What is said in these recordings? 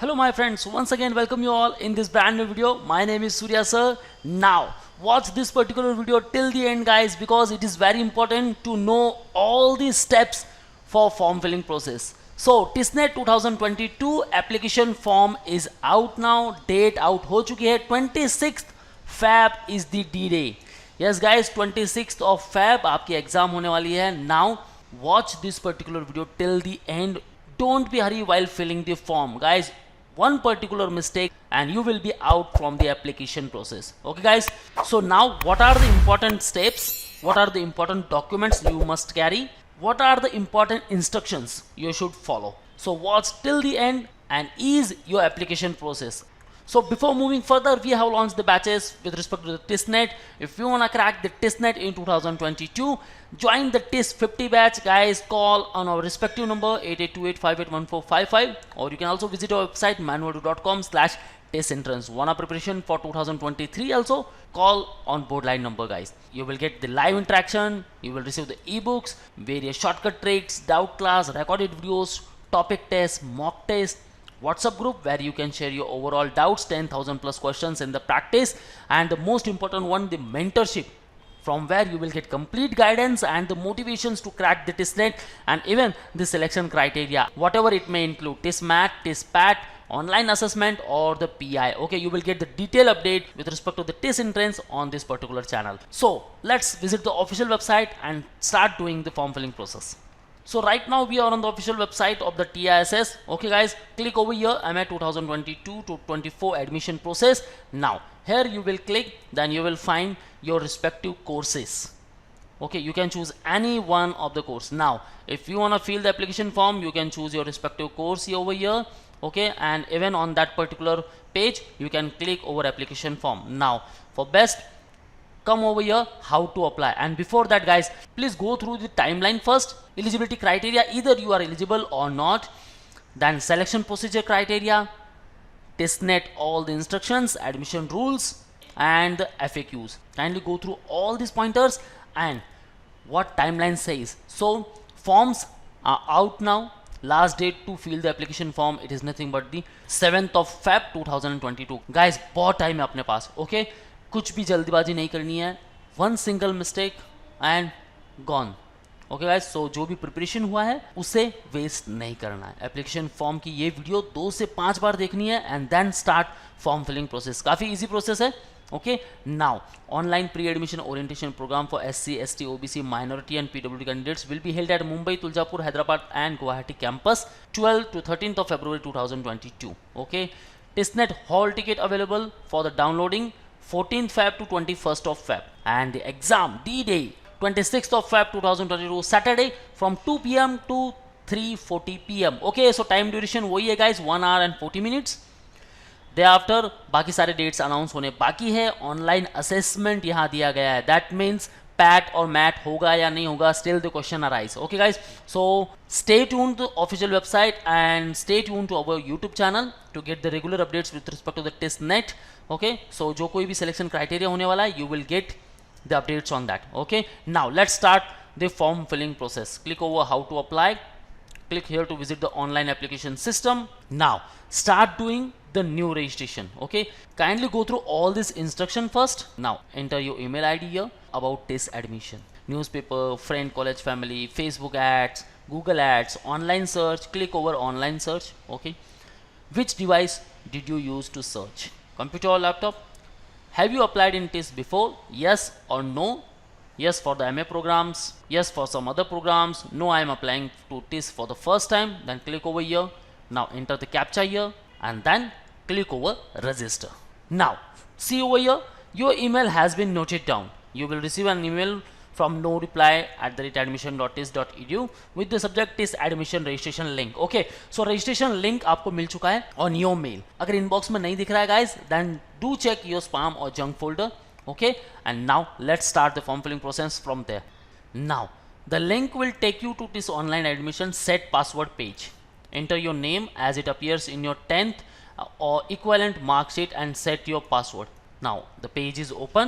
Hello my friends, once again welcome you all in this brand new video. My name is Surya sir. Now watch this particular video till the end guys, because it is very important to know all the steps for form filling process. So Tissnet 2022 application form is out now. Date out हो चुकी है, 26th Feb is the D-Day. Yes guys, 26th of Feb आपकी exam होने वाली है. Now watch this particular video till the end. Don't be hurry while filling the form guys. One particular mistake and you will be out from the application process. Okay guys, so now what are the important steps, what are the important documents you must carry, what are the important instructions you should follow. So watch till the end and ease your application process. So before moving further, we have launched the batches with respect to the Tissnet. If you want to crack the Tissnet in 2022, join the TIS 50 batch guys. Call on our respective number 8828581455, or you can also visit our website manoeuvre.com/TIS-entrance. Wanna preparation for 2023 also? Call on board line number guys. You will get the live interaction, you will receive the ebooks, various shortcut tricks, doubt class, recorded videos, topic tests, mock tests, WhatsApp group where you can share your overall doubts, 10,000 plus questions in the practice, and the most important one, the mentorship, from where you will get complete guidance and the motivations to crack the Tissnet and even the selection criteria, whatever it may include, TISMAT, TISPAT, online assessment or the PI. Okay, you will get the detailed update with respect to the TIS entrance on this particular channel. So let's visit the official website and start doing the form filling process. So right now we are on the official website of the TISS. Okay guys, click over here. I'm at 2022 to 24 admission process. Now here you will click, then you will find your respective courses. Okay, you can choose any one of the course. Now if you want to fill the application form, you can choose your respective course over here. Okay, and even on that particular page you can click over application form. Now for best, come over here how to apply, and before that guys, please go through the timeline first. Eligibility criteria, either you are eligible or not, then selection procedure criteria, Tissnet, all the instructions, admission rules and the FAQs. Kindly go through all these pointers and what timeline says. So forms are out now. Last date to fill the application form, it is nothing but the 7th of Feb 2022 guys. बहुत time है अपने पास. Okay, कुछ भी जल्दीबाजी नहीं करनी है. One single mistake and gone. Okay guys, so जो भी प्रिपरेशन हुआ है उसे वेस्ट नहीं करना है. एप्लीकेशन फॉर्म की ये वीडियो 2 से 5 बार देखनी है and then start form filling process. काफ़ी इजी प्रोसेस है. Okay, now online pre admission orientation programme for SC, ST, OBC, minority and PWD candidates will be held at Mumbai, Tuljapur, Hyderabad and Guwahati campus 12 to 13th of February 2022. Okay, Tissnet hall ticket available for the downloading 14th Feb to 21st of Feb, and the exam D-Day 26th of Feb 2022 Saturday from 2 PM to 3:40 PM. Okay, so time duration वही है guys, 1 hour and 40 minutes. Thereafter बाकी सारे dates announce होने बाकी है. Online assessment यहाँ दिया गया है. That means PAT और MAT होगा या नहीं होगा, still the question arise. Okay guys, so stay tuned to the official website and stay tuned to our YouTube channel to get the regular updates with respect to the Tissnet. Okay, so जो कोई भी selection criteria होने वाला है, you will get the updates on that. Okay, now let's start the form filling process. Click over how to apply. Click here to visit the online application system. Now start doing the new registration. Okay, kindly go through all this instruction first. Now enter your email ID here, about TIS admission, newspaper, friend, college, family, Facebook ads, Google ads, online search. Click over online search. Okay, which device did you use to search? Computer or laptop? Have you applied in TIS before? Yes or no? Yes for the MA programs, yes for some other programs, no I am applying to TIS for the first time. Then click over here. Now enter the captcha here and then click over register. Now see over here, your email has been noted down. You will receive an email from no-reply@admission.tis.edu with the subject TIS admission registration link. Okay, so registration link आपको मिल चुका है on your mail. अगर inbox में नहीं दिख रहा है guys, then do check your spam or junk folder. Okay, and now let's start the form filling process from there. Now the link will take you to this online admission set password page. Enter your name as it appears in your 10th or equivalent mark sheet and set your password. Now the page is open.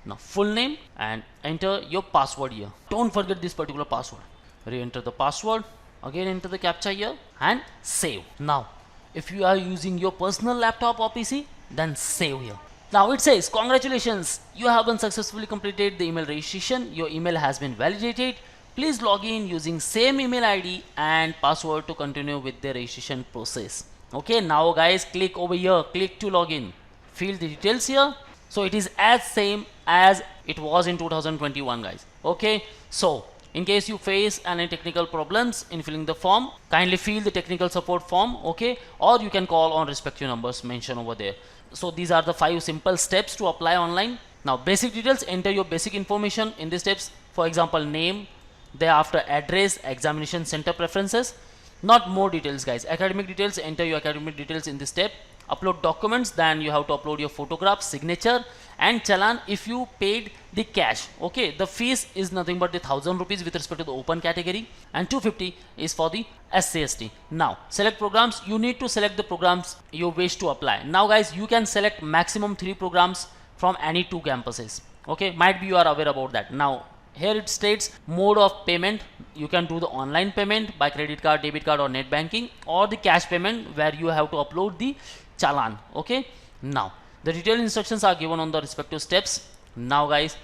Now full name and enter your password here. Don't forget this particular password. Re-enter the password. Again enter the captcha here and save. Now If you are using your personal laptop or PC, then save here. Now it says, congratulations, you have been successfully completed the email registration. Your email has been validated. Please log in using same email ID and password to continue with the registration process. Okay, now guys, click over here, click to log in. Fill the details here. So it is as same as it was in 2021, guys. Okay, so in case you face any technical problems in filling the form, kindly fill the technical support form, okay, or you can call on respective numbers mentioned over there. So these are the 5 simple steps to apply online. Now basic details, enter your basic information in these steps. For example, name, thereafter address, examination center preferences. Not more details, guys. Academic details, enter your academic details in this step. Upload documents, then you have to upload your photograph, signature and challan if you paid the cash. Okay, the fees is nothing but the 1000 rupees with respect to the open category and 250 is for the SC/ST. Now select programs. You need to select the programs you wish to apply. Now guys, you can select maximum 3 programs from any 2 campuses. Okay, might be you are aware about that. Now here it states mode of payment. You can do the online payment by credit card, debit card or net banking, or the cash payment where you have to upload the challan. Okay, now the detailed instructions are given on the respective steps. Now guys,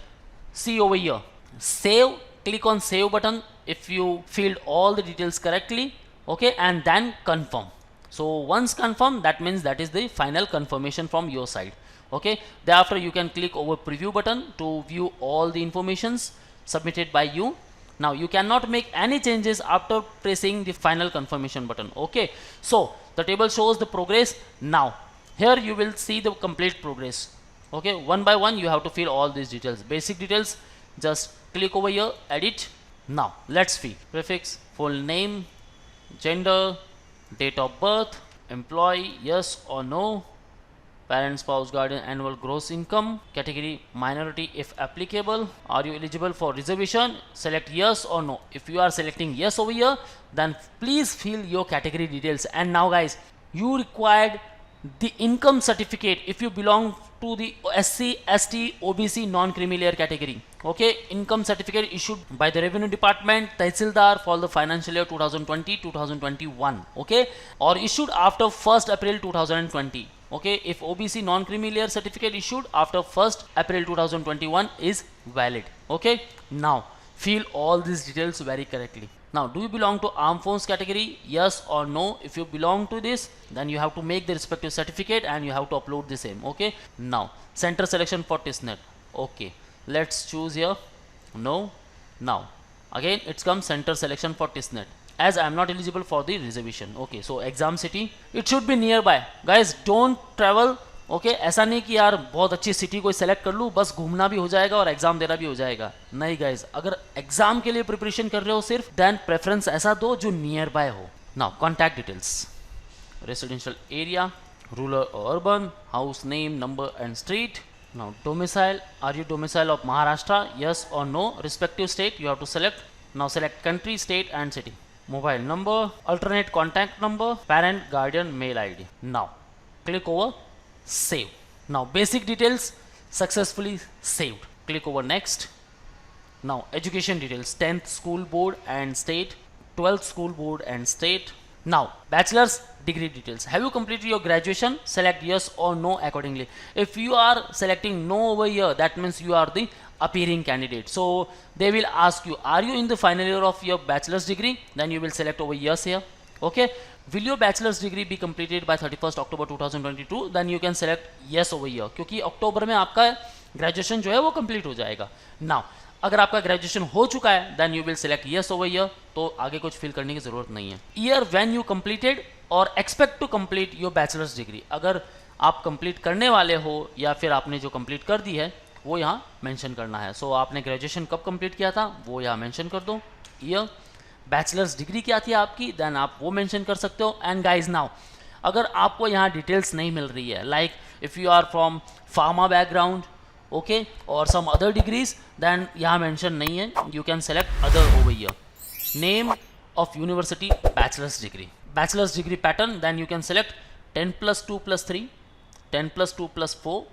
see over here, save. Click on save button if you filled all the details correctly. Okay, and then confirm. So once confirm, that means that is the final confirmation from your side. Okay, thereafter you can click over preview button to view all the informations submitted by you. Now you cannot make any changes after pressing the final confirmation button. Okay, so the table shows the progress. Now here you will see the complete progress. Okay, one by one you have to fill all these details. Basic details, just click over here, edit. Now let's fill prefix, full name, gender, date of birth, employee, yes or no, parent, spouse, guardian, annual gross income, category minority if applicable. Are you eligible for reservation? Select yes or no. If you are selecting yes over here, then please fill your category details. And now guys, you required the income certificate if you belong to the SC/ST OBC non-creamy layer category. Okay, income certificate issued by the Revenue Department Tehsildar for the financial year 2020-2021. Okay, or issued after 1st April 2020. Okay, if OBC non-creamy layer certificate issued after 1st April 2021 is valid. Okay, now fill all these details very correctly. Now, do you belong to armed force category? Yes or no. If you belong to this, then you have to make the respective certificate and you have to upload the same. Okay, now center selection for Tissnet. Okay, let's choose here no. Now again it's comes center selection for Tissnet, as I am not eligible for the reservation. Okay, so exam city, it should be nearby. Guys, don't travel. Okay ऐसा नहीं कि यार बहुत अच्छी city कोई select कर लूँ बस घूमना भी हो जाएगा और एग्जाम देना भी हो जाएगा. नहीं गाइज, अगर एग्जाम के लिए प्रिपरेशन कर रहे हो सिर्फ, देन प्रेफरेंस ऐसा दो जो नियर बाय हो. Now contact details, residential area, rural और urban, house name, number and street. Now domicile, are you domicile of Maharashtra? Yes और no. Respective state you have to select. Now select country, state and city. Mobile number, alternate contact number, parent, guardian, mail ID. Now click over save. Now basic details successfully saved. Click over next. Now education details, 10th school board and state, 12th school board and state. Now bachelor's degree details, have you completed your graduation? Select yes or no accordingly. If you are selecting no over here, that means you are the appearing candidate, so they will ask you, are you in the final year of your bachelor's degree? Then you will select over yes here. Okay, will your bachelor's degree be completed by 31st October 2022? Then you can select yes over here, क्योंकि अक्टूबर में आपका graduation जो है वो complete हो जाएगा. Now अगर आपका ग्रेजुएशन हो चुका है, then you will select yes over here, तो आगे कुछ फिल करने की जरूरत नहीं है. ईयर व्हेन यू कंप्लीटेड और expect to complete your bachelor's degree, अगर आप कंप्लीट करने वाले हो या फिर आपने जो कंप्लीट कर दी है वो यहाँ मेंशन करना है. सो आपने ग्रेजुएशन कब कंप्लीट किया था वो यहाँ मेंशन कर दो. ईयर, बैचलर्स डिग्री क्या थी आपकी, देन आप वो मेंशन कर सकते हो. एंड गाइज नाउ अगर आपको यहाँ डिटेल्स नहीं मिल रही है, like if you are from pharma background, okay, और सम अदर डिग्रीज, देन यहाँ मेंशन नहीं है. You can select other over here. Name of university, bachelor's degree, bachelor's degree pattern, then you can select 10+2+3, 10+2+4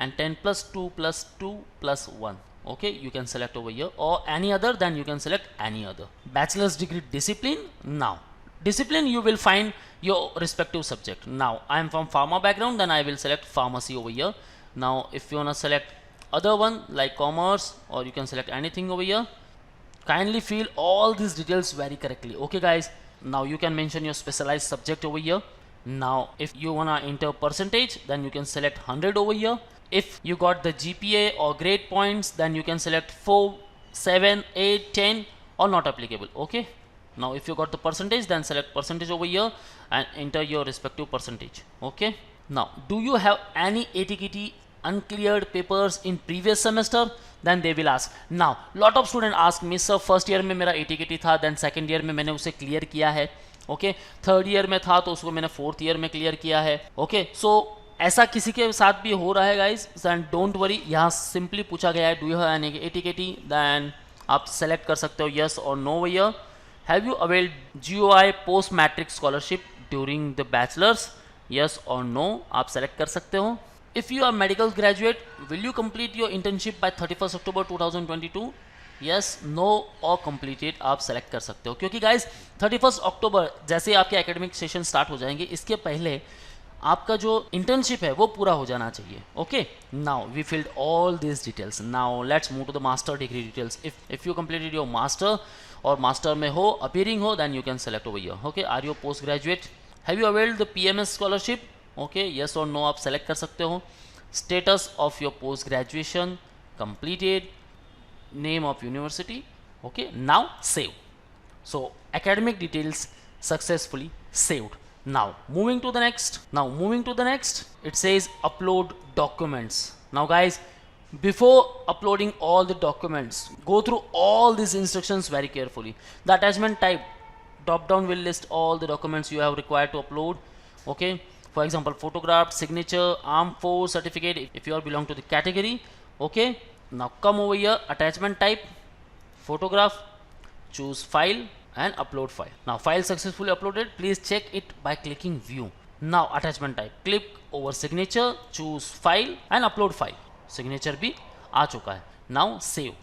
and 10+2+2+1. Okay, you can select over here, or any other, then you can select any other. Bachelor's degree discipline. Now discipline you will find your respective subject. Now I am from pharma background, then I will select pharmacy over here. Now if you wanna select other one like commerce, or you can select anything over here. Kindly fill all these details very correctly. Okay guys, now you can mention your specialized subject over here. Now if you wanna enter percentage, then you can select 100 over here. If you got the GPA or grade points, then you can select 4, 7, 8, 10 or not applicable. Okay, now if you got the percentage, then select percentage over here and enter your respective percentage. Okay, now do you have any ATKT uncleared papers in previous semester? Then they will ask. Now lot of students ask me, sir first year में मेरा ATKT था, then second year में मैंने उसे clear किया है. Okay, third year में था तो उसको मैंने फोर्थ ईयर में क्लियर किया है. ओके, सो ऐसा किसी के साथ भी हो रहा है गाइज, एंड डोंट वरी. यहाँ सिंपली पूछा गया है do you have any ATKT, then आप सेलेक्ट कर सकते हो यस और no here. Have you availed GOI post matric scholarship during the bachelors, yes और नो आप सेलेक्ट कर सकते हो. If you are medical graduate, will you complete your internship by 31st October 2022? Yes, no और completed आप select कर सकते हो, क्योंकि guys 31st October जैसे आपके academic session start हो जाएंगे, इसके पहले आपका जो internship है वो पूरा हो जाना चाहिए. Okay, now we filled all these details. Now let's move to the master degree details. If you completed your master और master में हो, appearing हो, then you can select over here. Okay, are you postgraduate? Have you availed the PMS scholarship? Okay, yes और no आप select कर सकते हो. Status of your post graduation completed, name of university. Okay, now save. So academic details successfully saved. Now moving to the next, it says upload documents. Now guys, before uploading all the documents, go through all these instructions very carefully. The attachment type drop down will list all the documents you have required to upload. Okay, for example, photograph, signature, armed force certificate if you are belong to the category. Okay, now come over here, attachment type, photograph, choose file and upload file. Now file successfully uploaded, please check it by clicking view. Now attachment type, click over signature, choose file and upload file. Signature भी आ चुका है. Now save.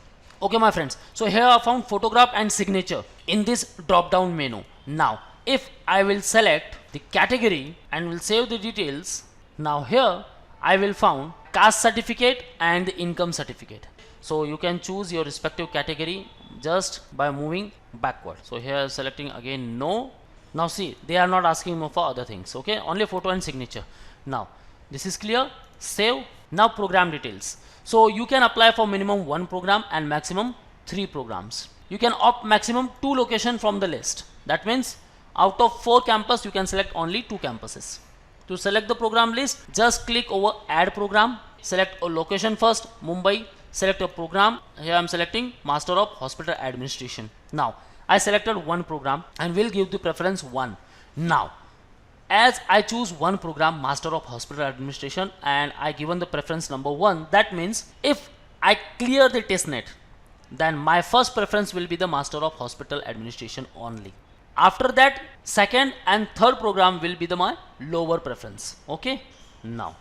Okay my friends, so here I found photograph and signature in this drop down menu. Now if I will select the category and will save the details, now here I will found caste certificate and the income certificate. So you can choose your respective category just by moving backward. So here selecting again no. Now see, they are not asking more for other things. Okay, only photo and signature. Now this is clear. Save. Now program details. So you can apply for minimum 1 program and maximum 3 programs. You can opt maximum 2 location from the list. That means out of 4 campus you can select only 2 campuses. To select the program list, just click over add program, select a location first, Mumbai, select a program. Here I am selecting Master of Hospital Administration. Now I selected one program and will give the preference 1. Now as I choose one program, Master of Hospital Administration, and I given the preference number 1, that means if I clear the Tissnet, then my first preference will be the Master of Hospital Administration only. After that, second and third program will be my lower preference. Okay, now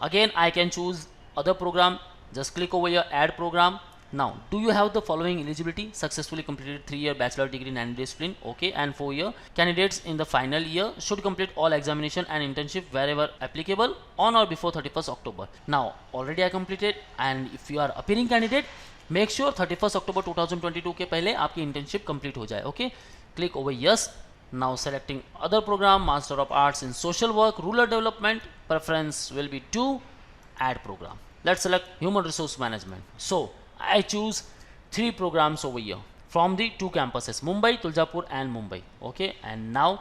again I can choose other program. Just click over here, add program. Now do you have the following eligibility? Successfully completed 3-year bachelor degree in any discipline. Okay, and 4-year. Candidates in the final year should complete all examination and internship wherever applicable on or before 31st October. Now already I completed, and if you are appearing candidate, make sure 31st October 2022 के पहले आपकी internship complete हो जाए. Okay, click over yes. Now selecting other program, Master of Arts in Social Work, Rural Development, preference will be 2, add program. Let's select Human Resource Management. So I choose 3 programs over here from the 2 campuses, Mumbai, Tuljapur and Mumbai. Okay, and now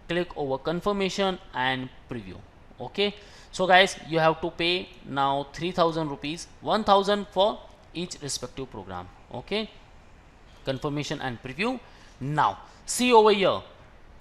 click over confirmation and preview. Okay, so guys, you have to pay now 3,000 rupees, 1,000 for each respective program. Okay, confirmation and preview. Now see over here,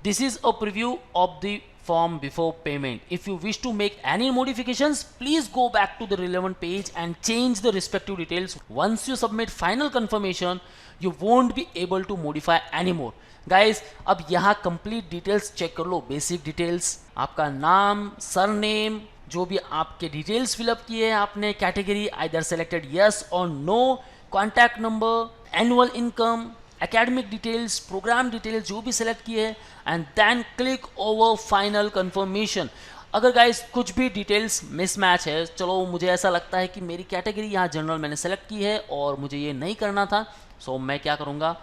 this is a preview of the form before payment. If you wish to make any modifications, please go back to the relevant page and change the respective details. Once you submit final confirmation, you won't be able to modify anymore. Guys, अब यहाँ complete details check कर लो. Basic details, आपका नाम, surname, जो भी आपके details fill up किए हैं आपने, category either selected yes or no, contact number, annual income, academic details, programme details जो भी सिलेक्ट किए हैं, and then click over final confirmation. अगर गाइस कुछ भी डिटेल्स मिसमैच है, चलो मुझे ऐसा लगता है कि मेरी कैटेगरी यहाँ जनरल मैंने सेलेक्ट की है और मुझे ये नहीं करना था, सो मैं क्या करूँगा,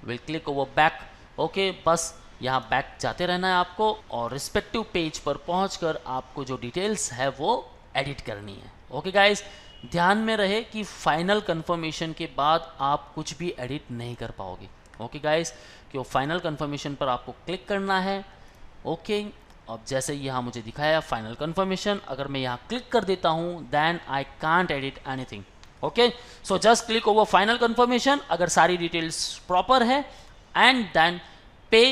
will click over back. Okay, बस यहाँ बैक जाते रहना है आपको और रिस्पेक्टिव पेज पर पहुँचकर आपको जो डिटेल्स है वो एडिट करनी है। ओके गाइस, ध्यान में रहे कि फाइनल कंफर्मेशन के बाद आप कुछ भी एडिट नहीं कर पाओगे। ओके गाइस, कि फाइनल कंफर्मेशन पर आपको क्लिक करना है। ओके, अब जैसे यहाँ मुझे दिखाया फाइनल कंफर्मेशन, अगर मैं यहाँ क्लिक कर देता हूँ then I can't edit anything. Okay, so just click over final confirmation अगर सारी डिटेल्स प्रॉपर है, and then pay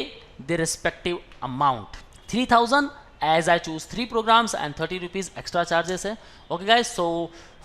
the respective amount 3000 as I choose 3 programs and 30 rupees extra charges है। Okay guys, so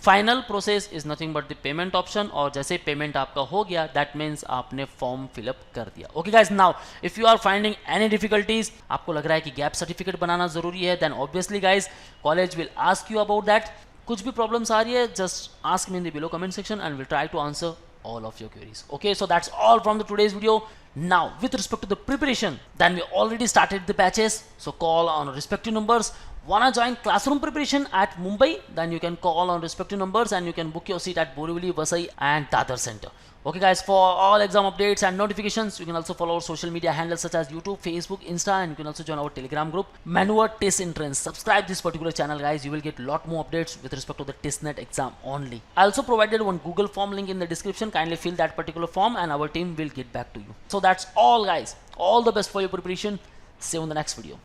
final process is nothing but the payment option, और जैसे payment आपका हो गया that means आपने फॉर्म फिलअप कर दिया। Okay guys, now if you are finding any difficulties, आपको लग रहा है कि गैप सर्टिफिकेट बनाना जरूरी है, then obviously guys college will ask you about that। कुछ भी प्रॉब्लम्स आ रही है just ask me in the below comment section and we'll try to answer all of your queries। Okay, so that's all from the today's video। Now with respect to the preparation, then we already started the batches, so call on respective numbers। Wanna join classroom preparation at Mumbai, then you can call on respective numbers and you can book your seat at Borivali, Vasai and Dadar Center। Okay guys, for all exam updates and notifications, you can also follow our social media handles such as YouTube, Facebook, Insta, and you can also join our Telegram group, Manoeuvre Education। Subscribe this particular channel guys, you will get lot more updates with respect to the Tissnet exam only। I also provided one Google form link in the description, kindly fill that particular form and our team will get back to you। So that's all guys, all the best for your preparation, see you in the next video।